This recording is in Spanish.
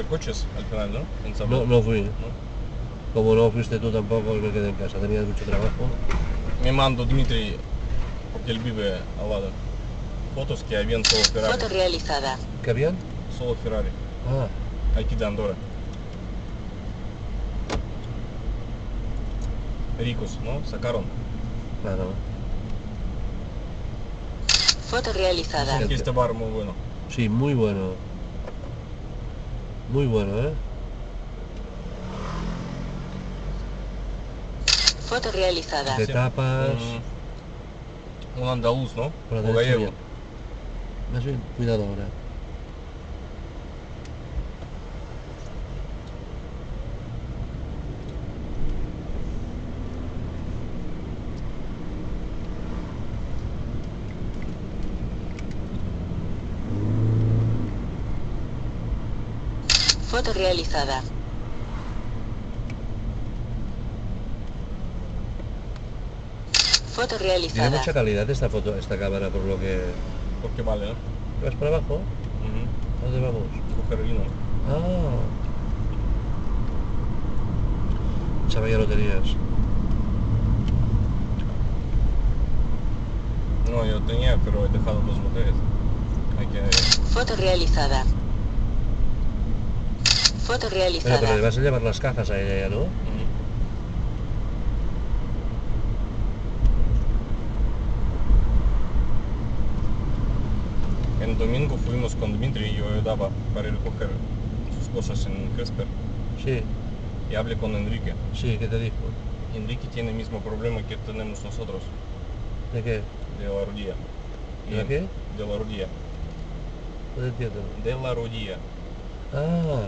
Coches al final, ¿no? En San No, Pablo. no fui. ¿No? Como no fuiste tú tampoco, me quedé en casa. Tenías mucho trabajo. Me mandó Dmitry, porque él vive al lado. Fotos que habían solo Ferrari. Foto realizada. ¿Qué habían? Solo Ferrari. Ah, Aquí de Andorra. Ricos, ¿no? Sacaron. claro. Foto realizada. Dicen que este bar muy bueno. Sí, muy bueno. Muy bueno, ¿eh? Foto realizada. De tapas. Un andaluz, ¿no? Por la O derecha gallego. bien. Más bien, cuidado ahora. Foto realizada. Foto Tiene realizada. mucha calidad esta foto, esta cámara, por lo que... Porque vale, ¿no? ¿Vas para abajo? ¿A dónde vamos? Coger vino. Ah. Pensaba ya lo tenías. No, yo tenía, pero he dejado 2 botellas. Hay que... Foto realizada. Foto Bueno, pero le realizada. vas a llevar las cajas a ella ya, ¿no? El domingo fuimos con Dmitry y yo ayudaba para recoger sus cosas en Cresper. Sí, Y hablé con Enrique. sí, ¿qué te dijo? Enrique tiene el mismo problema que tenemos nosotros, ¿De qué? de la rodilla. ¿De qué? De la rodilla. No te entiendo. De la rodilla. Ah,